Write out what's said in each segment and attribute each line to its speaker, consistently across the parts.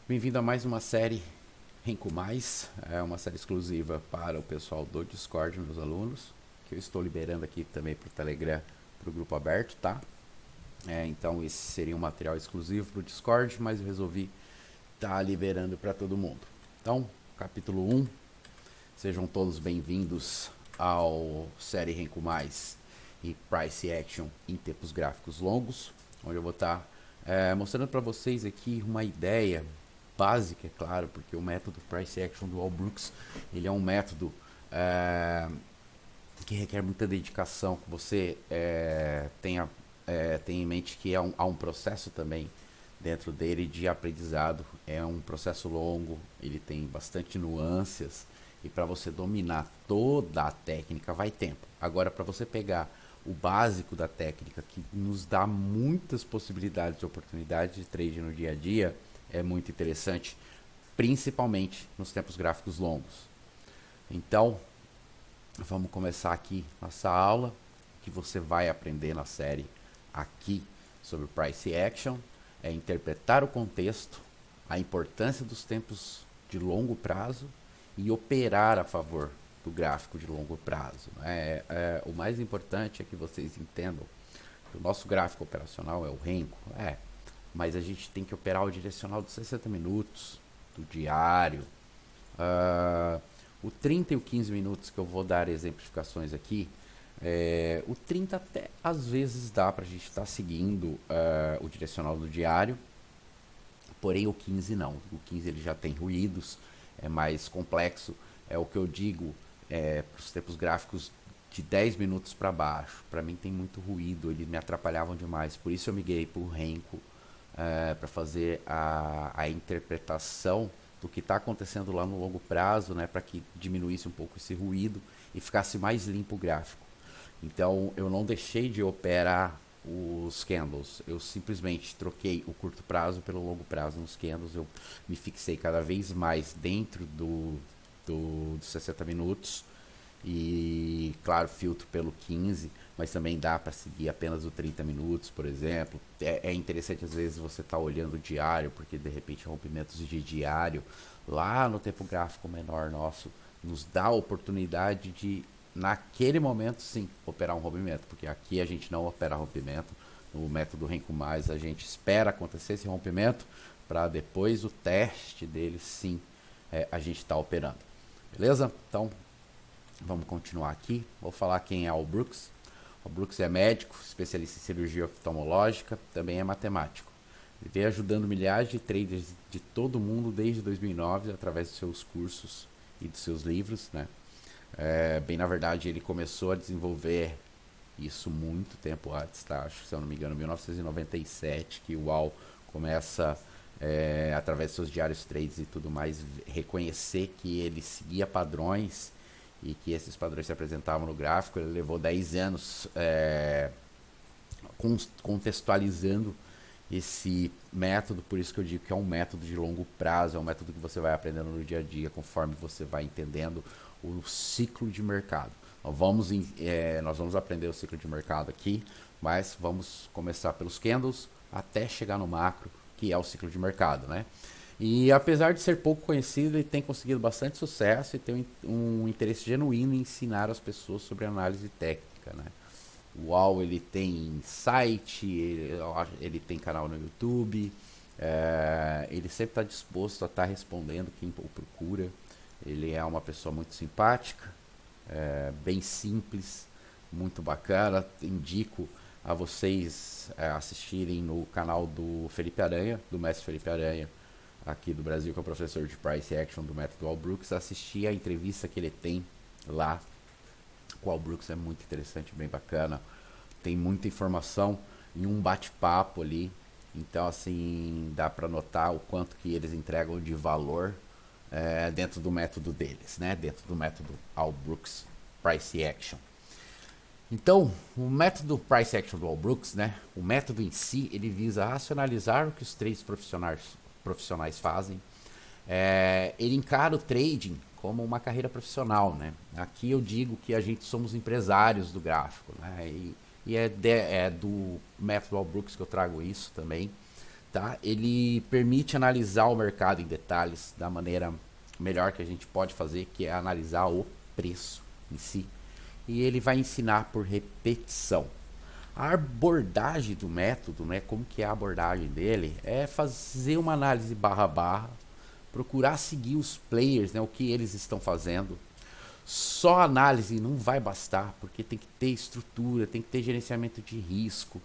Speaker 1: Bem-vindo a mais uma série Renko Mais, é uma série exclusiva para o pessoal do Discord, meus alunos, que eu estou liberando aqui também para o Telegram, para o grupo aberto, tá? Então esse seria um material exclusivo para o Discord, mas eu resolvi estar liberando para todo mundo. Então, capítulo 1, sejam todos bem-vindos ao série Renko Mais e Price Action em tempos gráficos longos, onde eu vou estar mostrando para vocês aqui uma ideia básica, é claro, porque o método Price Action do Allbrooks, ele é um método que requer muita dedicação, que você tenha em mente que há um processo também dentro dele de aprendizado, é um processo longo, ele tem bastante nuances, e para você dominar toda a técnica vai tempo. Agora, para você pegar o básico da técnica, que nos dá muitas possibilidades de oportunidade de trade no dia a dia, é muito interessante, principalmente nos tempos gráficos longos. Então, vamos começar aqui nossa aula, que você vai aprender na série aqui sobre Price Action, é interpretar o contexto, a importância dos tempos de longo prazo e operar a favor do gráfico de longo prazo. O mais importante é que vocês entendam que o nosso gráfico operacional é o Renko, mas a gente tem que operar o direcional de 60 minutos, do diário, o 30 e o 15 minutos que eu vou dar exemplificações aqui. O 30 até às vezes dá para a gente estar seguindo o direcional do diário, porém o 15 não. O 15 ele já tem ruídos, é mais complexo, é o que eu digo para os tempos gráficos de 10 minutos para baixo. Para mim tem muito ruído, eles me atrapalhavam demais, por isso eu migrei para o Renko para fazer a interpretação do que está acontecendo lá no longo prazo, né, para que diminuísse um pouco esse ruído e ficasse mais limpo o gráfico. Então eu não deixei de operar os candles, eu simplesmente troquei o curto prazo pelo longo prazo nos candles, eu me fixei cada vez mais dentro dos 60 minutos e, claro, filtro pelo 15, mas também dá para seguir apenas o 30 minutos, por exemplo. É interessante às vezes você estar olhando o diário, porque de repente rompimentos de diário lá no tempo gráfico menor nosso nos dá a oportunidade de, naquele momento, sim, operar um rompimento, porque aqui a gente não opera rompimento. No método Renko Mais a gente espera acontecer esse rompimento para depois o teste dele, sim, a gente está operando. Beleza? Então vamos continuar aqui. Vou falar quem é o Brooks. O Brooks é médico, especialista em cirurgia oftalmológica, também é matemático. Ele vem ajudando milhares de traders de todo o mundo desde 2009 através dos seus cursos e dos seus livros, né? Bem, na verdade, ele começou a desenvolver isso muito tempo antes, tá? Acho que, se eu não me engano, em 1997, que o UAU começa, através dos seus diários trades e tudo mais, reconhecer que ele seguia padrões e que esses padrões se apresentavam no gráfico. Ele levou 10 anos contextualizando esse método, por isso que eu digo que é um método de longo prazo, é um método que você vai aprendendo no dia a dia, conforme você vai entendendo o ciclo de mercado. Nós vamos aprender o ciclo de mercado aqui, mas vamos começar pelos candles até chegar no macro, que é o ciclo de mercado, né? E apesar de ser pouco conhecido, ele tem conseguido bastante sucesso e tem um interesse genuíno em ensinar as pessoas sobre análise técnica, né? O UAU, ele tem site, ele tem canal no YouTube, ele sempre está disposto a estar respondendo quem o procura. Ele é uma pessoa muito simpática, bem simples, muito bacana. Indico a vocês assistirem no canal do Felipe Aranha, do mestre Felipe Aranha, aqui do Brasil, que é o professor de Price Action do método Allbrooks. Assistir a entrevista que ele tem lá com o Allbrooks, é muito interessante, bem bacana. Tem muita informação em um bate-papo ali. Então, assim, dá para notar o quanto que eles entregam de valor dentro do método deles, né? Dentro do método Allbrooks Price Action. Então, o método Price Action do Allbrooks, né? O método em si, ele visa racionalizar o que os três profissionais fazem. Ele encara o trading como uma carreira profissional, né? Aqui eu digo que a gente somos empresários do gráfico, né? E é do método Allbrooks que eu trago isso também. tá? Ele permite analisar o mercado em detalhes da maneira melhor que a gente pode fazer, que é analisar o preço em si. E ele vai ensinar por repetição. A abordagem do método, né, como que é a abordagem dele, é fazer uma análise barra barra, procurar seguir os players, né, o que eles estão fazendo. Só análise não vai bastar, porque tem que ter estrutura, tem que ter gerenciamento de risco,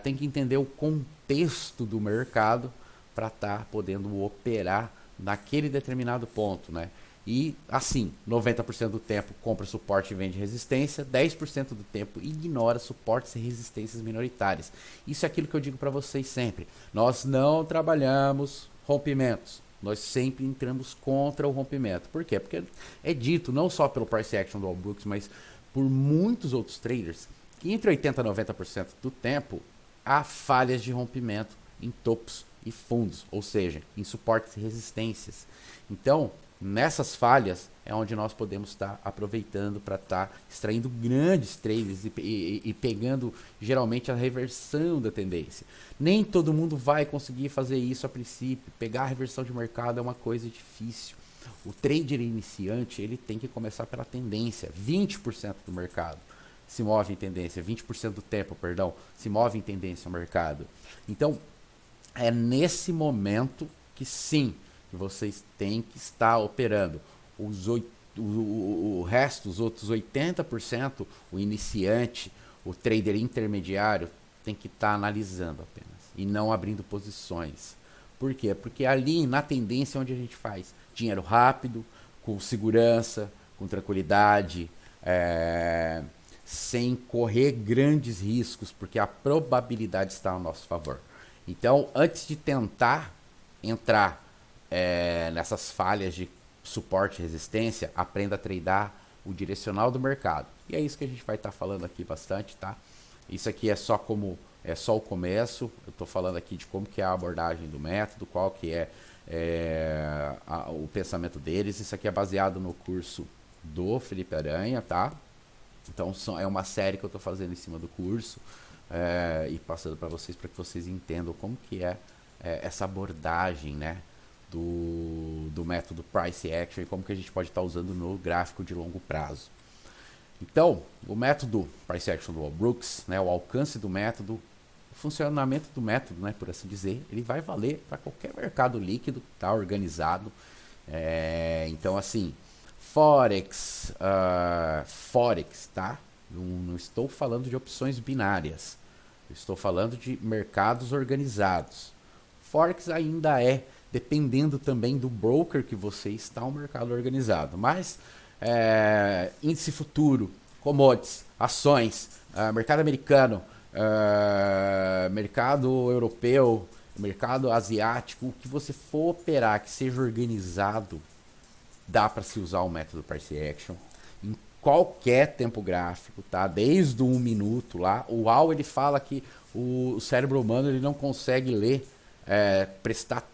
Speaker 1: tem que entender o contexto do mercado para estar podendo operar naquele determinado ponto, né? E assim, 90% do tempo compra suporte e vende resistência, 10% do tempo ignora suportes e resistências minoritárias. Isso é aquilo que eu digo para vocês sempre. Nós não trabalhamos rompimentos. Nós sempre entramos contra o rompimento. Por quê? Porque é dito, não só pelo price action do All Brooks, mas por muitos outros traders, que entre 80% e 90% do tempo há falhas de rompimento em topos e fundos, ou seja, em suportes e resistências. Então, nessas falhas é onde nós podemos estar aproveitando para estar extraindo grandes trades e pegando geralmente a reversão da tendência. Nem todo mundo vai conseguir fazer isso a princípio. Pegar a reversão de mercado é uma coisa difícil. O trader iniciante ele tem que começar pela tendência. 20% do mercado se move em tendência, 20% do tempo, perdão, se move em tendência ao mercado. Então, é nesse momento que sim, que vocês têm que estar operando. O resto, os outros 80%, o iniciante, o trader intermediário, tem que estar analisando apenas e não abrindo posições. Por quê? Porque ali na tendência é onde a gente faz dinheiro rápido, com segurança, com tranquilidade, sem correr grandes riscos, porque a probabilidade está a nosso favor. Então, antes de tentar entrar nessas falhas de suporte e resistência, aprenda a tradar o direcional do mercado. E é isso que a gente vai estar falando aqui bastante, tá? Isso aqui é só o começo. Eu estou falando aqui de como que é a abordagem do método, qual que o pensamento deles. Isso aqui é baseado no curso do Felipe Aranha, tá? Então é uma série que eu estou fazendo em cima do curso e passando para vocês que vocês entendam como que é essa abordagem, né, do método Price Action e como que a gente pode estar usando no gráfico de longo prazo. Então, o método Price Action do All Brooks, né, o alcance do método, o funcionamento do método, né, por assim dizer, ele vai valer para qualquer mercado líquido, tá, organizado. Então, assim, Forex, tá? Não estou falando de opções binárias, eu estou falando de mercados organizados. Forex ainda dependendo também do broker que você está, um mercado organizado. Mas índice futuro, commodities, ações, mercado americano, mercado europeu, mercado asiático, o que você for operar que seja organizado, dá para se usar o método Price Action em qualquer tempo gráfico, tá? Desde o 1 minuto lá. O Al ele fala que o cérebro humano ele não consegue ler, prestar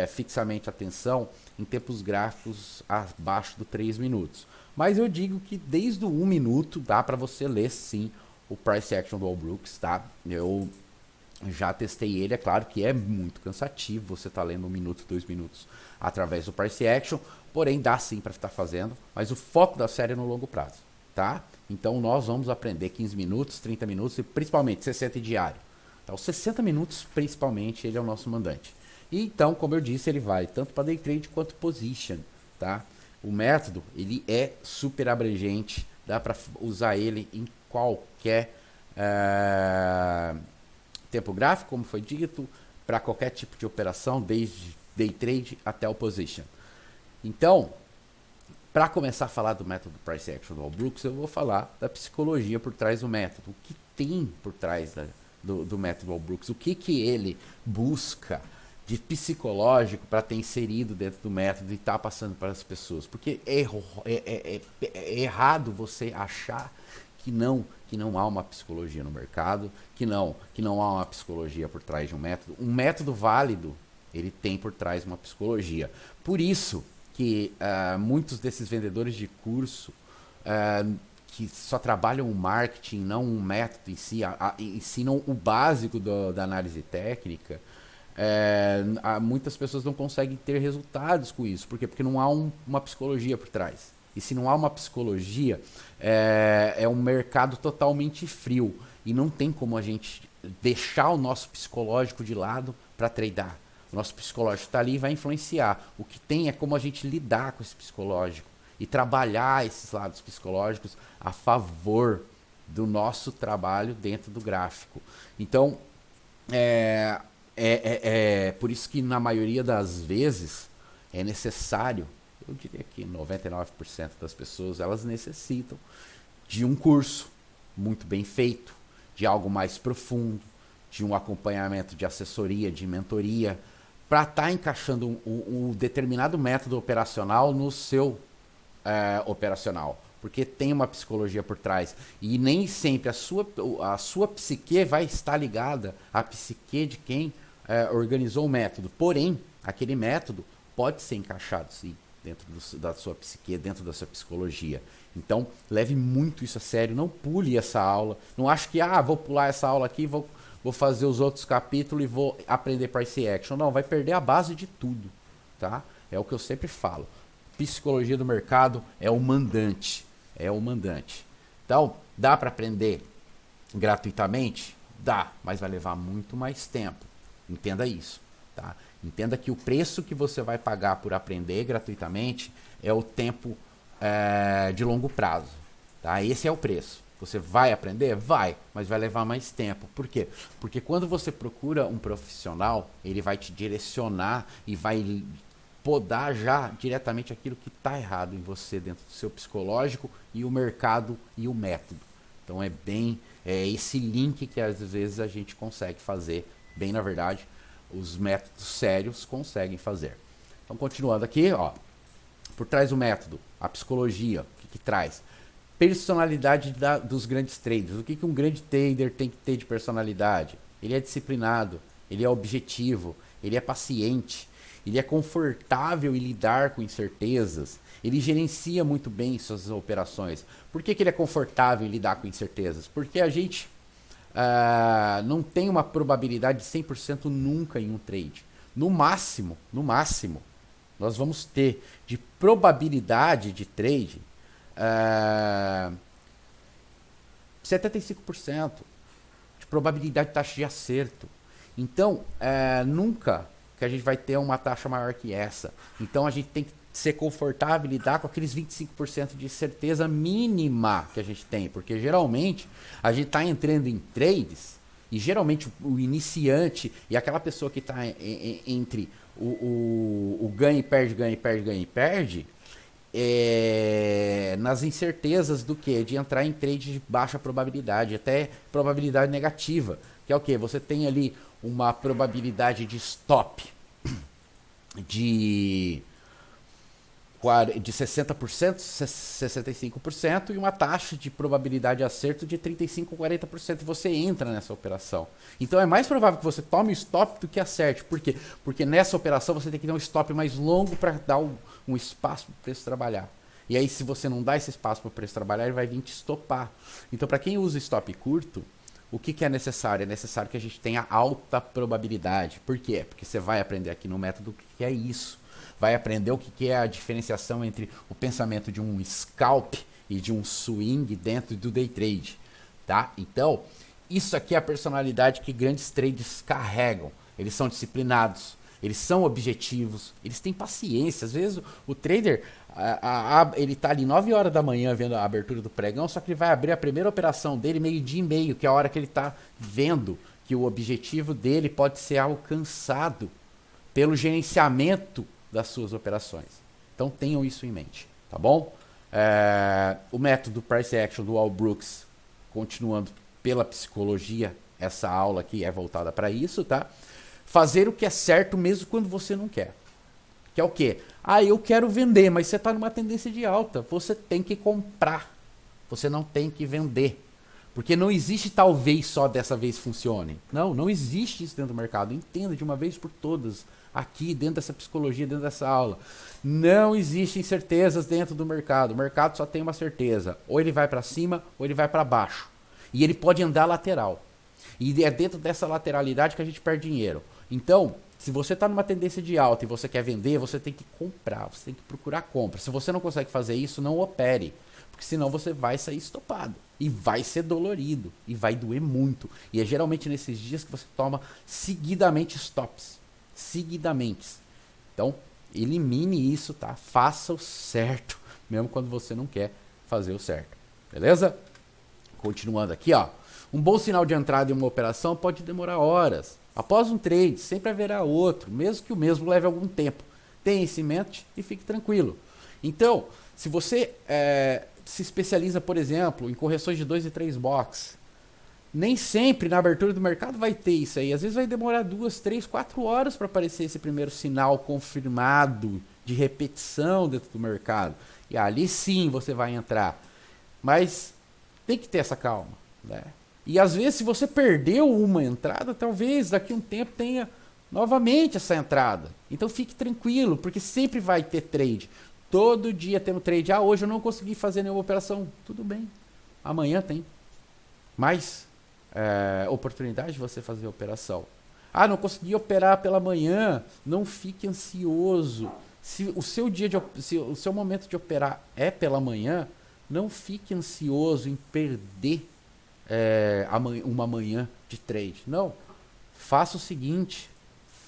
Speaker 1: fixamente atenção em tempos gráficos abaixo do 3 minutos. Mas eu digo que desde o 1 minuto dá para você ler sim o Price Action do All Brooks, tá? Eu já testei ele, é claro que é muito cansativo você tá lendo 1 minuto, 2 minutos através do Price Action, porém dá sim para estar fazendo, mas o foco da série é no longo prazo, tá? Então nós vamos aprender 15 minutos, 30 minutos e principalmente 60 diário. Então, os 60 minutos, principalmente, ele é o nosso mandante. E então, como eu disse, ele vale tanto para day trade quanto position, tá? O método, ele é super abrangente, dá para usar ele em qualquer tempo gráfico, como foi dito, para qualquer tipo de operação, desde day trade até o position. Então, para começar a falar do método Price Action do All Brooks, eu vou falar da psicologia por trás do método. O que tem por trás do método All Brooks? O que ele busca de psicológico para ter inserido dentro do método e estar passando para as pessoas? Porque é errado você achar que não há uma psicologia no mercado, que não há uma psicologia por trás de um método. Um método válido, ele tem por trás uma psicologia. Por isso que muitos desses vendedores de curso que só trabalham o marketing, não um método em si, ensinam o básico da análise técnica, Muitas pessoas não conseguem ter resultados com isso. Por quê? Porque não há uma psicologia por trás. E se não há uma psicologia, é um mercado totalmente frio. E não tem como a gente deixar o nosso psicológico de lado para tradar. O nosso psicológico está ali e vai influenciar. O que tem é como a gente lidar com esse psicológico e trabalhar esses lados psicológicos a favor do nosso trabalho dentro do gráfico. Então, por isso que na maioria das vezes é necessário, eu diria que 99% das pessoas, elas necessitam de um curso muito bem feito, de algo mais profundo, de um acompanhamento de assessoria, de mentoria, para estar encaixando um determinado método operacional no seu operacional. Porque tem uma psicologia por trás. E nem sempre a sua psique vai estar ligada à psique de quem organizou o método. Porém, aquele método pode ser encaixado, sim, dentro da sua psique, dentro da sua psicologia. Então, leve muito isso a sério. Não pule essa aula. Não acho que, vou pular essa aula aqui, vou fazer os outros capítulos e vou aprender price action. Não, vai perder a base de tudo. Tá? É o que eu sempre falo. Psicologia do mercado é o mandante. É o mandante. Então, dá para aprender gratuitamente? Dá, mas vai levar muito mais tempo. Entenda isso. Tá? Entenda que o preço que você vai pagar por aprender gratuitamente é o tempo de longo prazo. Tá? Esse é o preço. Você vai aprender? Vai, mas vai levar mais tempo. Por quê? Porque quando você procura um profissional, ele vai te direcionar e vai podar já diretamente aquilo que está errado em você dentro do seu psicológico e o mercado e o método. Então é esse link que às vezes a gente consegue fazer, bem na verdade, os métodos sérios conseguem fazer. Então continuando aqui, por trás do método, a psicologia, o que traz? Personalidade dos grandes traders. O que um grande trader tem que ter de personalidade? Ele é disciplinado, ele é objetivo, ele é paciente, ele é confortável em lidar com incertezas, ele gerencia muito bem suas operações. Por que ele é confortável em lidar com incertezas? Porque a gente não tem uma probabilidade de 100% nunca em um trade. No máximo, nós vamos ter de probabilidade de trade 75% de probabilidade de taxa de acerto. Então, nunca que a gente vai ter uma taxa maior que essa. Então, a gente tem que ser confortável e lidar com aqueles 25% de certeza mínima que a gente tem. Porque, geralmente, a gente está entrando em trades e, geralmente, o iniciante e aquela pessoa que está entre o ganha e perde, ganha e perde, ganha e perde, nas incertezas do que? De entrar em trade de baixa probabilidade, até probabilidade negativa, que é o que? Você tem ali uma probabilidade de stop de 60%, 65% e uma taxa de probabilidade de acerto de 35%, 40%. E você entra nessa operação. Então é mais provável que você tome o stop do que acerte. Por quê? Porque nessa operação você tem que dar um stop mais longo para dar um espaço para o preço trabalhar. E aí, se você não dá esse espaço para o preço trabalhar, ele vai vir te estopar. Então, para quem usa stop curto, o que é necessário? É necessário que a gente tenha alta probabilidade. Por quê? Porque você vai aprender aqui no método o que é isso. Vai aprender o que é a diferenciação entre o pensamento de um scalp e de um swing dentro do day trade. Tá? Então, isso aqui é a personalidade que grandes traders carregam. Eles são disciplinados, eles são objetivos, eles têm paciência. Às vezes o trader, ele tá ali 9 horas da manhã vendo a abertura do pregão, só que ele vai abrir a primeira operação dele meio-dia e meio, que é a hora que ele tá vendo que o objetivo dele pode ser alcançado pelo gerenciamento das suas operações. Então tenham isso em mente, tá bom? O método Price Action do Al Brooks, continuando pela psicologia, essa aula aqui é voltada para isso, tá? Fazer o que é certo mesmo quando você não quer. Que é o quê? Eu quero vender, mas você está numa tendência de alta. Você tem que comprar. Você não tem que vender. Porque não existe talvez só dessa vez funcione. Não existe isso dentro do mercado. Entenda de uma vez por todas. Aqui, dentro dessa psicologia, dentro dessa aula. Não existem certezas dentro do mercado. O mercado só tem uma certeza. Ou ele vai para cima, ou ele vai para baixo. E ele pode andar lateral. E é dentro dessa lateralidade que a gente perde dinheiro. Então, Se você está numa tendência de alta e você quer vender, você tem que comprar, você tem que procurar compra. Se você não consegue fazer isso, não opere, porque senão você vai sair estopado e vai ser dolorido e vai doer muito. E é geralmente nesses dias que você toma seguidamente stops, seguidamente. Então, elimine isso, tá? Faça o certo, mesmo quando você não quer fazer o certo. Beleza? Continuando aqui, ó. Um bom sinal de entrada em uma operação pode demorar horas. Após um trade, sempre haverá outro, mesmo que o mesmo leve algum tempo. Tenha isso em mente e fique tranquilo. Então, se você se especializa, por exemplo, em correções de 2 e 3 box, nem sempre na abertura do mercado vai ter isso aí. Às vezes vai demorar 2, 3, 4 horas para aparecer esse primeiro sinal confirmado de repetição dentro do mercado. E ali sim você vai entrar. Mas tem que ter essa calma, né? E às vezes, se você perdeu uma entrada, talvez daqui a um tempo tenha novamente essa entrada. Então fique tranquilo, porque sempre vai ter trade. Todo dia tem um trade. Ah, hoje eu não consegui fazer nenhuma operação. Tudo bem. Amanhã tem mais oportunidade de você fazer a operação. Ah, não consegui operar pela manhã. Não fique ansioso. Se o seu momento de operar é pela manhã, não fique ansioso em perder uma manhã de trade. Não. Faça o seguinte.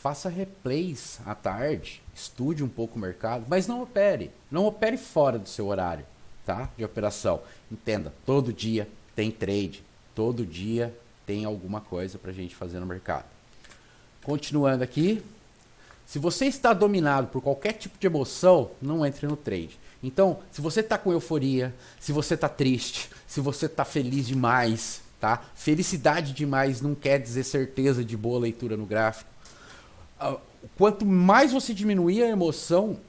Speaker 1: Faça replays à tarde. Estude um pouco o mercado. Mas não opere. Não opere fora do seu horário, tá? De operação. Entenda. Todo dia tem trade. Todo dia tem alguma coisa pra gente fazer no mercado. Continuando aqui. Se você está dominado por qualquer tipo de emoção, não entre no trade. Então, se você está com euforia, se você está triste, se você está feliz demais, tá? Felicidade demais não quer dizer certeza de boa leitura no gráfico. Quanto mais você diminuir a emoção,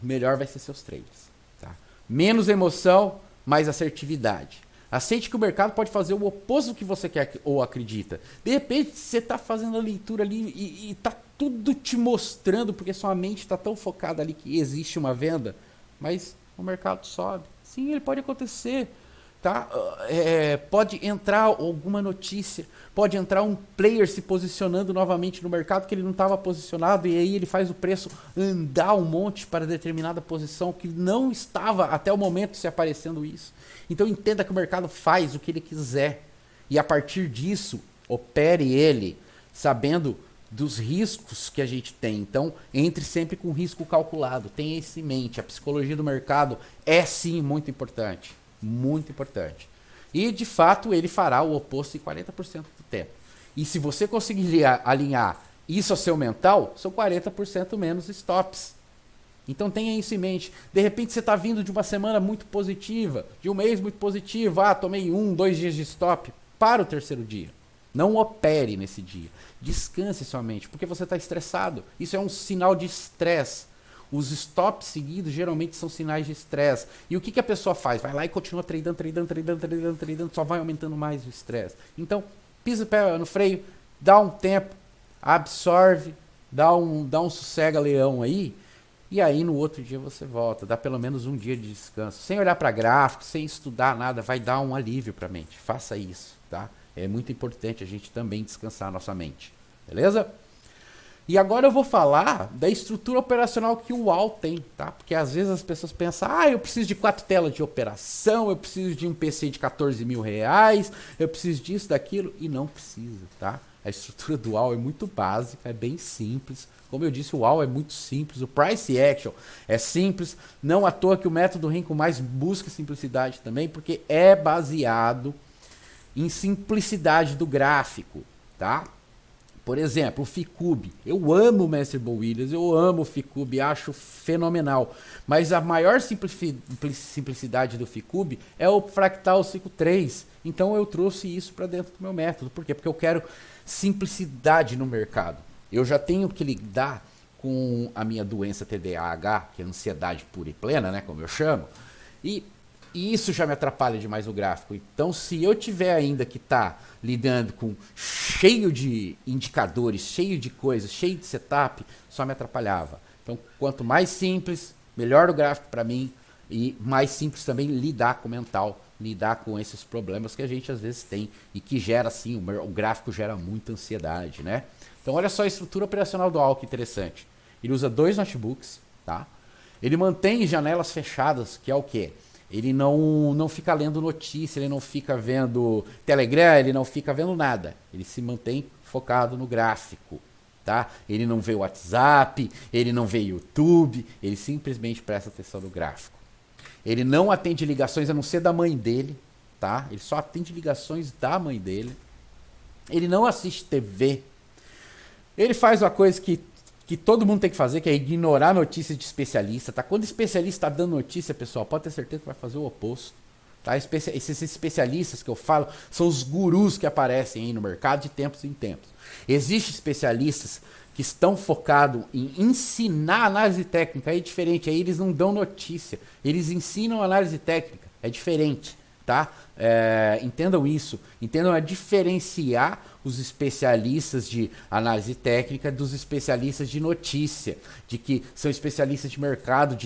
Speaker 1: melhor vai ser seus trades. Tá? Menos emoção, mais assertividade. Aceite que o mercado pode fazer o oposto do que você quer ou acredita. De repente, você está fazendo a leitura ali e está tudo te mostrando, porque sua mente está tão focada ali que existe uma venda, mas o mercado sobe. Sim, ele pode acontecer. Tá? Pode entrar alguma notícia, pode entrar um player se posicionando novamente no mercado que ele não estava posicionado, e aí ele faz o preço andar um monte para determinada posição que não estava até o momento se aparecendo isso. Então entenda que o mercado faz o que ele quiser, e a partir disso opere ele sabendo dos riscos que a gente tem. Então entre sempre com risco calculado, tenha isso em mente. A psicologia do mercado é sim muito importante. Muito importante. E de fato ele fará o oposto em 40% do tempo. E se você conseguir alinhar isso ao seu mental, são 40% menos stops. Então tenha isso em mente. De repente você está vindo de uma semana muito positiva, de um mês muito positivo. Ah, tomei 1, 2 dias de stop. Para o terceiro dia. Não opere nesse dia. Descanse sua mente, porque você está estressado. Isso é um sinal de estresse. Os stops seguidos geralmente são sinais de estresse. E o que a pessoa faz? Vai lá e continua tradando, só vai aumentando mais o estresse. Então, pisa o pé no freio, dá um tempo, absorve, dá um sossega-leão aí, e aí no outro dia você volta. Dá pelo menos um dia de descanso. Sem olhar para gráfico, sem estudar nada, vai dar um alívio para a mente. Faça isso, tá? É muito importante a gente também descansar a nossa mente. Beleza? E agora eu vou falar da estrutura operacional que o UAU tem, tá? Porque às vezes as pessoas pensam, eu preciso de 4 telas de operação, eu preciso de um PC de 14 mil reais, eu preciso disso, daquilo, e não precisa, tá? A estrutura do UAU é muito básica, é bem simples. Como eu disse, o UAU é muito simples, o Price Action é simples, não à toa que o método Renko mais busca simplicidade também, porque é baseado em simplicidade do gráfico, tá? Por exemplo, o Ficube. Eu amo o Mestre Bo Williams, eu amo o Ficube, acho fenomenal. Mas a maior simplicidade do Ficube é o Fractal Ciclo 3. Então eu trouxe isso para dentro do meu método. Por quê? Porque eu quero simplicidade no mercado. Eu já tenho que lidar com a minha doença TDAH, que é ansiedade pura e plena, né, como eu chamo. E isso já me atrapalha demais o gráfico. Então, se eu tiver ainda que estar lidando com cheio de indicadores, cheio de coisas, cheio de setup, só me atrapalhava. Então, quanto mais simples, melhor o gráfico para mim, e mais simples também lidar com o mental, lidar com esses problemas que a gente às vezes tem e que gera assim, o gráfico gera muita ansiedade, né? Então olha só a estrutura operacional do AL, que interessante. Ele usa 2 notebooks, tá? Ele mantém janelas fechadas, que é o quê? Ele não fica lendo notícia, ele não fica vendo Telegram, ele não fica vendo nada. Ele se mantém focado no gráfico, tá? Ele não vê o WhatsApp, ele não vê YouTube, ele simplesmente presta atenção no gráfico. Ele não atende ligações a não ser da mãe dele, tá? Ele só atende ligações da mãe dele. Ele não assiste TV. Ele faz uma coisa que todo mundo tem que fazer, que é ignorar notícias de especialista, tá? Quando especialista está dando notícia, pessoal, pode ter certeza que vai fazer o oposto, tá? Esses especialistas que eu falo são os gurus que aparecem aí no mercado de tempos em tempos. Existem especialistas que estão focados em ensinar análise técnica, aí é diferente, aí eles não dão notícia, eles ensinam análise técnica, é diferente, tá? Entendam isso, entendam a diferenciar os especialistas de análise técnica dos especialistas de notícia, de que são especialistas de mercado,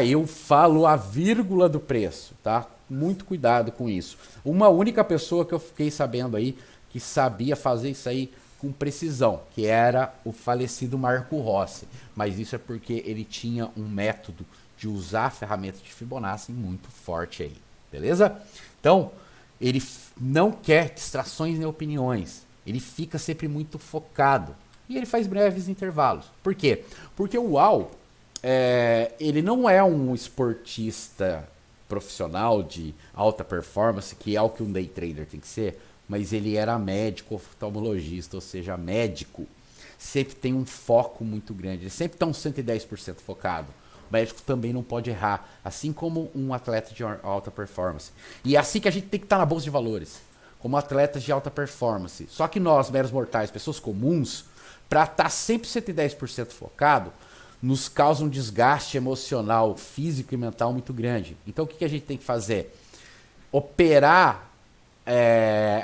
Speaker 1: eu falo a vírgula do preço, tá? Muito cuidado com isso. Uma única pessoa que eu fiquei sabendo aí que sabia fazer isso aí com precisão, que era o falecido Marco Rossi, mas isso é porque ele tinha um método de usar a ferramenta de Fibonacci muito forte aí, beleza? Então, ele não quer distrações nem opiniões. Ele fica sempre muito focado. E ele faz breves intervalos. Por quê? Porque o UAU, ele não é um esportista profissional de alta performance, que é o que um day trader tem que ser, mas ele era médico oftalmologista, ou seja, médico. Sempre tem um foco muito grande. Ele sempre está uns 110% focado. O médico também não pode errar, assim como um atleta de alta performance. E é assim que a gente tem que estar na bolsa de valores, como atletas de alta performance. Só que nós, meros mortais, pessoas comuns, para estar sempre 110% focado, nos causa um desgaste emocional, físico e mental muito grande. Então o que a gente tem que fazer? Operar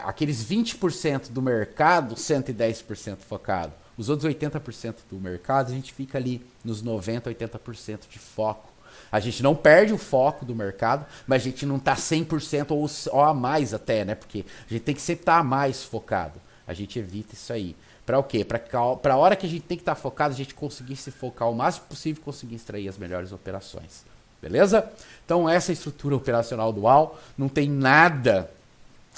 Speaker 1: aqueles 20% do mercado 110% focado. Os outros 80% do mercado, a gente fica ali nos 90%, 80% de foco. A gente não perde o foco do mercado, mas a gente não está 100% ou a mais até, né? Porque a gente tem que sempre estar mais focado. A gente evita isso aí. Para o quê? Para a hora que a gente tem que estar focado, a gente conseguir se focar o máximo possível e conseguir extrair as melhores operações. Beleza? Então essa é a estrutura operacional dual. Não tem nada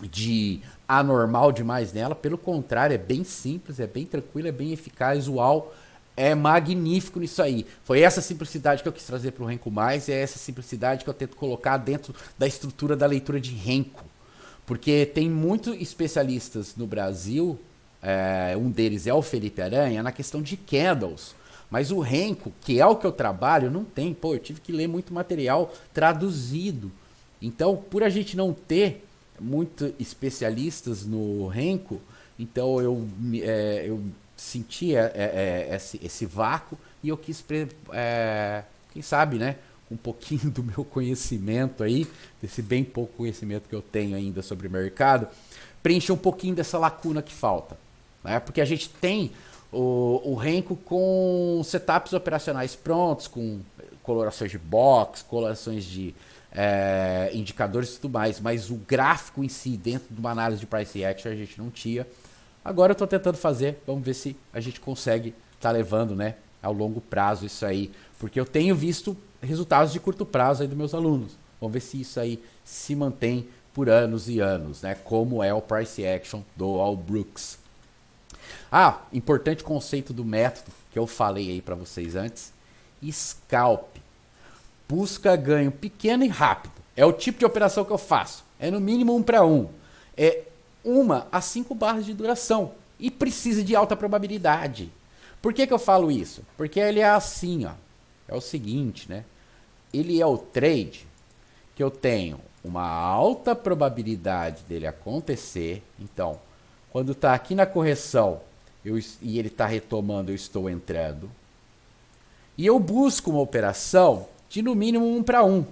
Speaker 1: de anormal demais nela, pelo contrário, é bem simples, é bem tranquilo, é bem eficaz. O UAU é magnífico nisso aí. Foi essa simplicidade que eu quis trazer para o Renko Mais, e é essa simplicidade que eu tento colocar dentro da estrutura da leitura de Renko, porque tem muitos especialistas no Brasil, um deles é o Felipe Aranha, na questão de candles, mas o Renko, que é o que eu trabalho, não tem. Eu tive que ler muito material traduzido. Então, por a gente não ter muitos especialistas no Renko, então eu senti esse vácuo e eu quis, quem sabe, né, um pouquinho do meu conhecimento aí, desse bem pouco conhecimento que eu tenho ainda sobre o mercado, preencher um pouquinho dessa lacuna que falta, né? Porque a gente tem o Renko com setups operacionais prontos, com colorações de box, colorações de indicadores e tudo mais, mas o gráfico em si, dentro de uma análise de price action, a gente não tinha. Agora eu estou tentando fazer, vamos ver se a gente consegue estar levando, né, ao longo prazo isso aí, porque eu tenho visto resultados de curto prazo aí dos meus alunos. Vamos ver se isso aí se mantém por anos e anos, né, como é o price action do All Brooks. Importante conceito do método que eu falei aí para vocês antes, scalp. Busca ganho pequeno e rápido. É o tipo de operação que eu faço. É no mínimo 1 para 1. É 1 a 5 barras de duração. E precisa de alta probabilidade. Por que eu falo isso? Porque ele é assim, ó. É o seguinte, né? Ele é o trade que eu tenho uma alta probabilidade dele acontecer. Então, quando está aqui na correção e ele está retomando, eu estou entrando. E eu busco uma operação de no mínimo 1 para 1.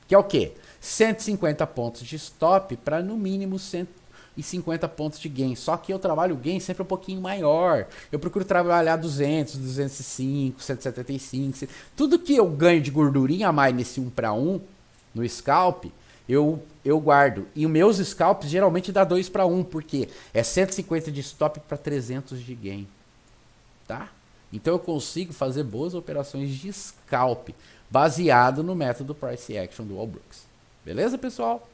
Speaker 1: Que é o quê? 150 pontos de stop para no mínimo 150 pontos de gain. Só que eu trabalho o gain sempre um pouquinho maior. Eu procuro trabalhar 200, 205, 175. Tudo que eu ganho de gordurinha a mais nesse 1 para 1 no scalp, eu guardo. E os meus scalps geralmente dá 2 para 1, porque é 150 de stop para 300 de gain. Tá? Então eu consigo fazer boas operações de scalp baseado no método Price Action do Walbrooks. Beleza, pessoal?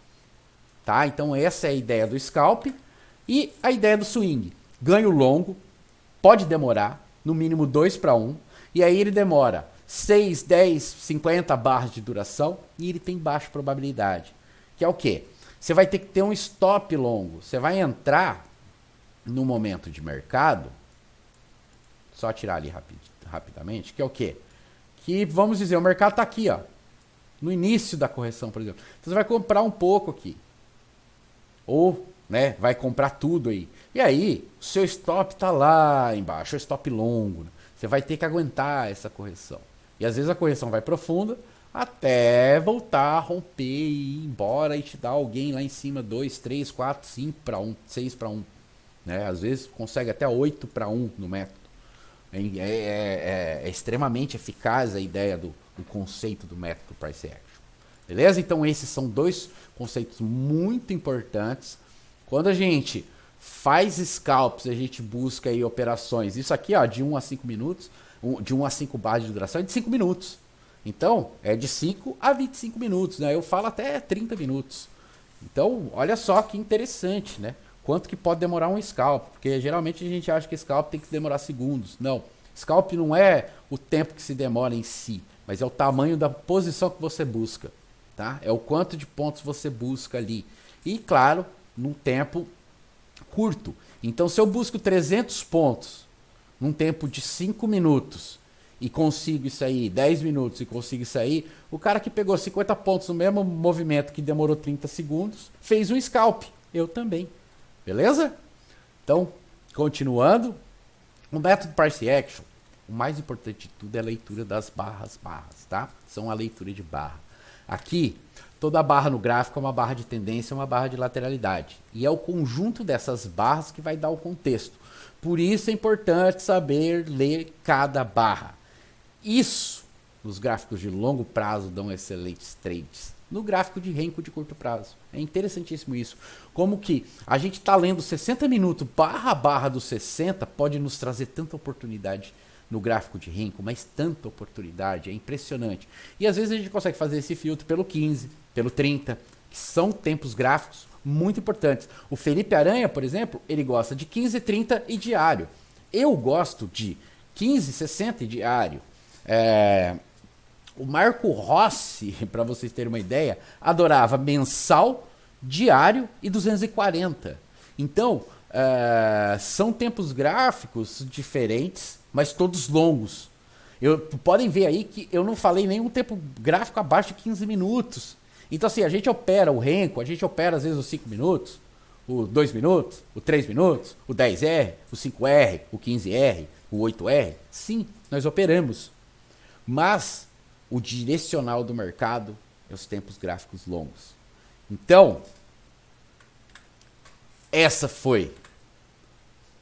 Speaker 1: Tá? Então essa é a ideia do scalp e a ideia do swing. Ganho longo, pode demorar, no mínimo 2 para 1, e aí ele demora 6, 10, 50 barras de duração e ele tem baixa probabilidade. Que é o quê? Você vai ter que ter um stop longo. Você vai entrar no momento de mercado, só tirar ali rapidamente, que é o quê? Que, vamos dizer, o mercado está aqui, ó, no início da correção, por exemplo. Então você vai comprar um pouco aqui. Ou, né, vai comprar tudo aí. E aí, o seu stop está lá embaixo, é o stop longo. Né? Você vai ter que aguentar essa correção. E às vezes a correção vai profunda até voltar a romper e ir embora e te dar alguém lá em cima 2, 3, 4, 5 para 1, 6 para 1. Né? Às vezes consegue até 8 para 1 no método. É extremamente eficaz a ideia do conceito do método Price Action. Beleza? Então esses são dois conceitos muito importantes. Quando a gente faz scalps, a gente busca aí operações. Isso aqui, ó, de 1 a 5 minutos, de 1 a 5 barras de duração é de 5 minutos. Então, é de 5 a 25 minutos, né? Eu falo até 30 minutos. Então, olha só que interessante, né? Quanto que pode demorar um scalp, porque geralmente a gente acha que scalp tem que demorar segundos. Não, scalp não é o tempo que se demora em si, mas é o tamanho da posição que você busca, tá? É o quanto de pontos você busca ali. E, claro, num tempo curto. Então, se eu busco 300 pontos num tempo de 5 minutos e consigo isso aí, 10 minutos e consigo isso aí, o cara que pegou 50 pontos no mesmo movimento que demorou 30 segundos, fez um scalp. Eu também. Beleza? Então, continuando, o método Price Action, o mais importante de tudo é a leitura das barras, tá? São a leitura de barra. Aqui, toda barra no gráfico é uma barra de tendência, uma barra de lateralidade. E é o conjunto dessas barras que vai dar o contexto. Por isso é importante saber ler cada barra. Isso, nos gráficos de longo prazo, dão excelentes trades. No gráfico de renko de curto prazo. É interessantíssimo isso. Como que a gente está lendo 60 minutos, barra a barra dos 60, pode nos trazer tanta oportunidade no gráfico de renko, mas tanta oportunidade, é impressionante. E às vezes a gente consegue fazer esse filtro pelo 15, pelo 30, que são tempos gráficos muito importantes. O Felipe Aranha, por exemplo, ele gosta de 15, 30 e diário. Eu gosto de 15, 60 e diário. O Marco Rossi, para vocês terem uma ideia, adorava mensal, diário e 240. Então, são tempos gráficos diferentes, mas todos longos. Podem ver aí que eu não falei nenhum tempo gráfico abaixo de 15 minutos. Então, assim, a gente opera o renko, a gente opera às vezes os 5 minutos, o 2 minutos, o 3 minutos, o 10R, o 5R, o 15R, o 8R. Sim, nós operamos. Mas o direcional do mercado é os tempos gráficos longos. Então, essa foi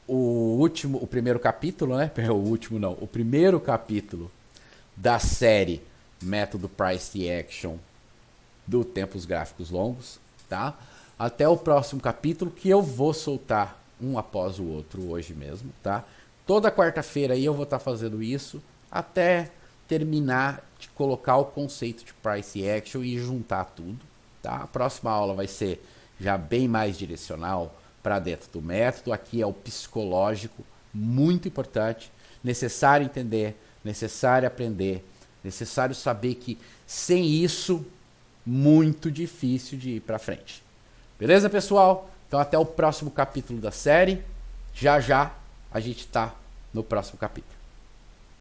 Speaker 1: o primeiro capítulo, né? O primeiro capítulo da série Método Price Action do Tempos Gráficos Longos, tá? Até o próximo capítulo, que eu vou soltar um após o outro hoje mesmo, tá? Toda quarta-feira aí eu vou estar fazendo isso até terminar de colocar o conceito de Price Action e juntar tudo, tá? A próxima aula vai ser já bem mais direcional para dentro do método. Aqui é o psicológico, muito importante, necessário entender, necessário aprender, necessário saber que sem isso, muito difícil de ir para frente. Beleza, pessoal? Então até o próximo capítulo da série. Já já a gente tá no próximo capítulo.